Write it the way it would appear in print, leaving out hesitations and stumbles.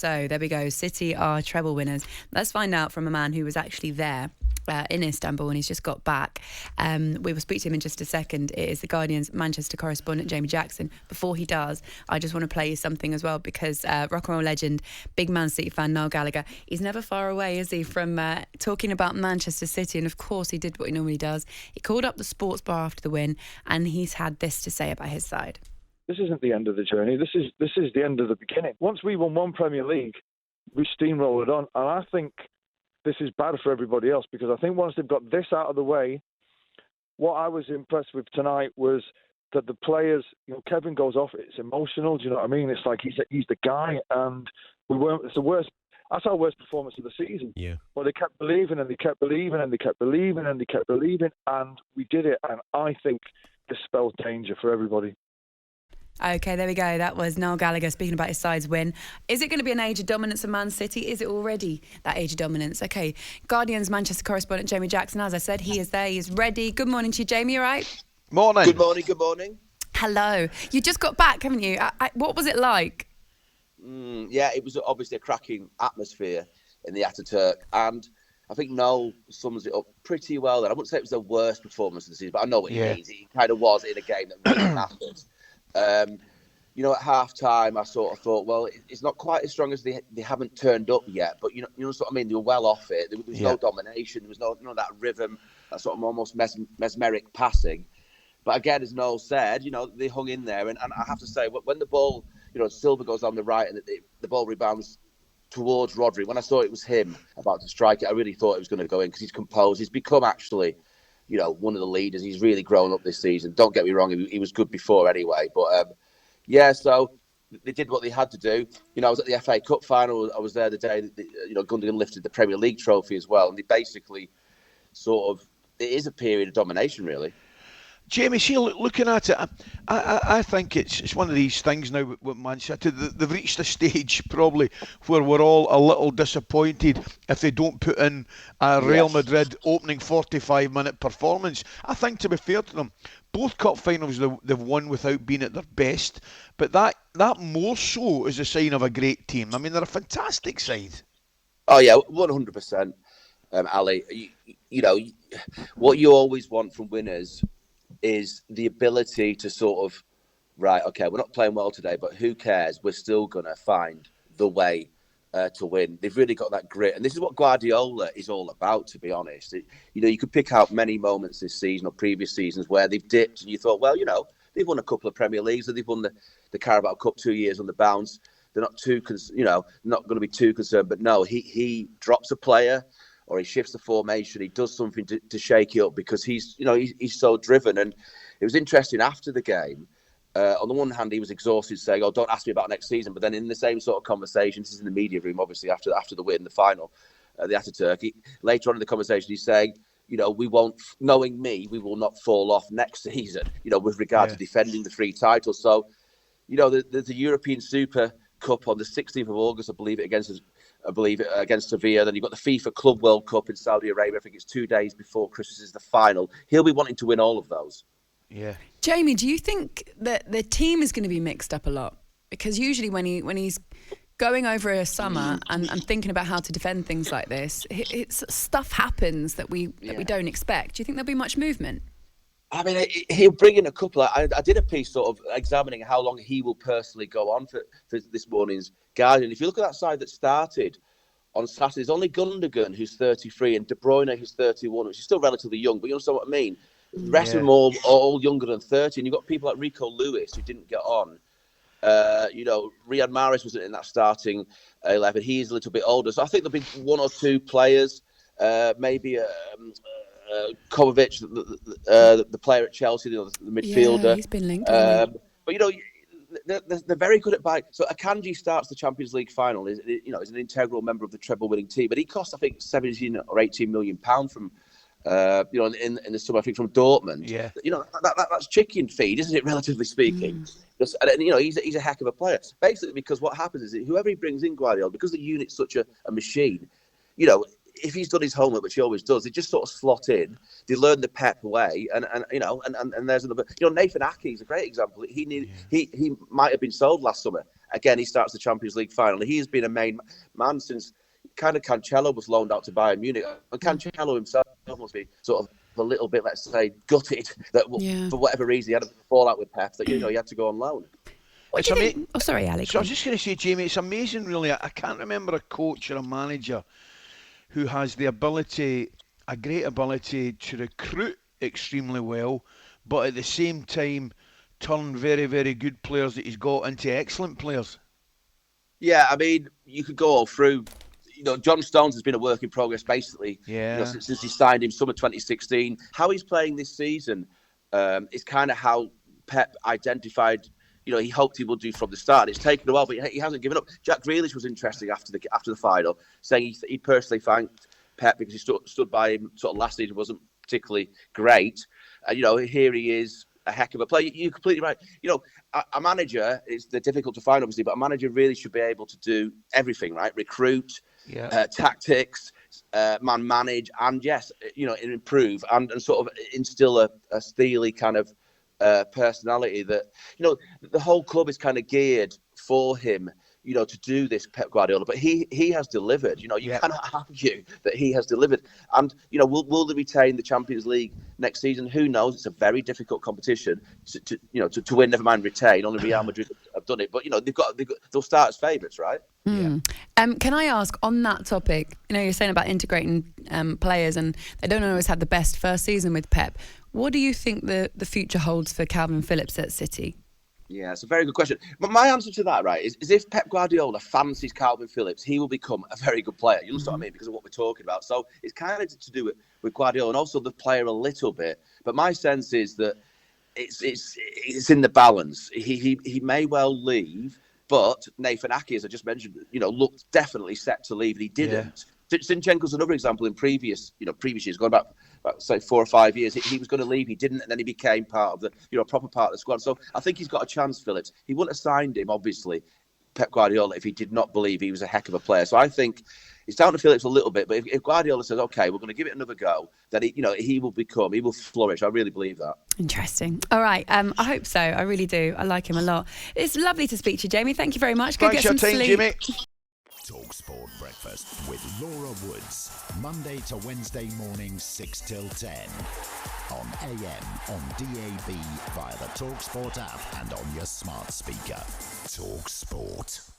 So there we go. City are treble winners. Let's find out from a man who was actually there in Istanbul, and he's just got back. We will speak to him in just a second. It is the Guardian's Manchester correspondent, Jamie Jackson. Before he does, I just want to play you something as well, because rock and roll legend, big Man City fan Noel Gallagher, he's never far away, is he, from talking about Manchester City. And of course he did what he normally does. He called up the sports bar after the win, and he's had this to say about his side. This isn't the end of the journey. This is the end of the beginning. Once we won one Premier League, we steamrolled on, and I think this is bad for everybody else, because I think once they've got this out of the way, what I was impressed with tonight was that the players, Kevin goes off, it's emotional, do you know what I mean? It's like he's the guy, and it's the worst. That's our worst performance of the season. Yeah. But they kept believing, and they kept believing, and they kept believing, and they kept believing, and we did it. And I think this spells danger for everybody. Okay, there we go. That was Noel Gallagher speaking about his side's win. Is it going to be an age of dominance of Man City? Is it already that age of dominance? Okay, Guardian's Manchester correspondent Jamie Jackson, as I said, he is there, he is ready. Good morning to you, Jamie, you all right? Morning. Good morning. Hello. You just got back, haven't you? What was it like? Yeah, it was obviously a cracking atmosphere in the Ataturk, and I think Noel sums it up pretty well there. I wouldn't say it was the worst performance of the season, but I know what he means. It kind of was in a game that really mattered. At half-time, I sort of thought, well, it's not quite as strong as they haven't turned up yet, but you know what I mean? They were well off it. There was no domination. There was no that rhythm, that sort of almost mesmeric passing. But again, as Noel said, they hung in there. And I have to say, when the ball, Silva goes on the right and the ball rebounds towards Rodri, when I saw it was him about to strike it, I really thought it was going to go in, because he's composed. He's become actually, one of the leaders. He's really grown up this season. Don't get me wrong, he was good before anyway. But, so they did what they had to do. I was at the FA Cup final. I was there the day that, Gundogan lifted the Premier League trophy as well. And they basically it is a period of domination, really. Jamie, see, looking at it, I think it's one of these things now with Man City. They've reached a stage probably where we're all a little disappointed if they don't put in a Real Madrid opening 45-minute performance. I think, to be fair to them, both cup finals they've won without being at their best, but that more so is a sign of a great team. I mean, they're a fantastic side. Oh yeah, 100%, Ali. What you always want from winners is the ability to sort of, right, okay, we're not playing well today, but who cares? We're still going to find the way to win. They've really got that grit. And this is what Guardiola is all about, to be honest. You could pick out many moments this season or previous seasons where they've dipped and you thought, well, they've won a couple of Premier Leagues, and they've won the Carabao Cup 2 years on the bounce. They're not not going to be too concerned. But no, he drops a player, or he shifts the formation, he does something to shake it up, because he's so driven. And it was interesting after the game. On the one hand, he was exhausted, saying, "Oh, don't ask me about next season." But then in the same sort of conversation, this is in the media room, obviously after the win, the final, the Ataturk. Later on in the conversation, he's saying, we won't, knowing me, we will not fall off next season. With regard to defending the 3 titles. So, there's a European Super Cup on the 16th of August, I believe it against Sevilla. Then you've got the FIFA Club World Cup in Saudi Arabia. I think it's 2 days before Christmas is the final. He'll be wanting to win all of those. Yeah. Jamie, do you think that the team is going to be mixed up a lot? Because usually when he's going over a summer and thinking about how to defend things like this, stuff happens that we don't expect. Do you think there'll be much movement? I mean, he'll bring in a couple. I did a piece sort of examining how long he will personally go on for this morning's Guardian. If you look at that side that started on Saturday, there's only Gundogan, who's 33, and De Bruyne, who's 31, which is still relatively young, but you understand what I mean? The rest of them all younger than 30, and you've got people like Rico Lewis, who didn't get on. Riyad Mahrez wasn't in that starting 11. He's a little bit older. So I think there'll be 1 or 2 players, maybe Kovacic, the player at Chelsea, the midfielder. Yeah, he's been linked. But they're very good at buying. So Akanji starts the Champions League final. Is an integral member of the treble-winning team, but he cost, I think, 17 or 18 million pound from. In the summer, I think, from Dortmund. Yeah. That's chicken feed, isn't it? Relatively speaking. He's a heck of a player. Basically, because what happens is that whoever he brings in, Guardiola, because the unit's such a machine, if he's done his homework, which he always does, they just sort of slot in. They learn the Pep way, and there's another. Nathan Ake is a great example. He might have been sold last summer, again, he starts the Champions League final. He's been a main man since kind of Cancelo was loaned out to Bayern Munich. And Cancelo himself must be sort of a little bit, let's say, gutted that for whatever reason he had a fallout with Pep, that, he had to go on loan. What do you think? Oh, sorry, Alex. So I was just going to say, Jamie, it's amazing, really. I can't remember a coach or a manager who has the ability, a great ability to recruit extremely well, but at the same time turn very, very good players that he's got into excellent players. Yeah, I mean, you could go all through. John Stones has been a work in progress, basically, since he signed him summer 2016. How he's playing this season is kind of how Pep identified, he hoped he would do from the start. It's taken a while, but he hasn't given up. Jack Grealish was interesting after the final, saying he personally thanked Pep because he stood by him sort of last season, wasn't particularly great. Here he is, a heck of a player. You're completely right. A manager is difficult to find, obviously, but a manager really should be able to do everything, right? Recruit, tactics, man manage, and yes, improve and sort of instill a steely kind of personality that, the whole club is kind of geared for him, to do this, Pep Guardiola. But he has delivered. You cannot argue that he has delivered. And, will they retain the Champions League next season? Who knows? It's a very difficult competition to win, never mind retain. Only Real Madrid have done it. But, they'll start as favourites, right? Yeah. Can I ask, on that topic, you're saying about integrating players and they don't always have the best first season with Pep. What do you think the future holds for Kalvin Phillips at City? Yeah, it's a very good question. But my answer to that, right, is if Pep Guardiola fancies Kalvin Phillips, he will become a very good player. You understand what I mean? Because of what we're talking about. So it's kind of to do with Guardiola and also the player a little bit. But my sense is that it's in the balance. He may well leave, but Nathan Ake, as I just mentioned, looked definitely set to leave, and he didn't. Yeah. Zinchenko's another example in previous years, going back say 4 or 5 years. He was going to leave, he didn't, and then he became part of the proper part of the squad. So I think he's got a chance, Phillips. He wouldn't have signed him, obviously, Pep Guardiola, if he did not believe he was a heck of a player. So I think it's down to Phillips a little bit, but if Guardiola says, okay, we're going to give it another go, then he will flourish. I really believe that. Interesting. All right, I hope so. I really do. I like him a lot. It's lovely to speak to you, Jamie. Thank you very much. Go Thanks get some for your time, sleep. Jamie. talkSPORT Breakfast with Laura Woods, Monday to Wednesday morning 6 till 10 on AM, on DAB, via the talkSPORT app and on your smart speaker. talkSPORT.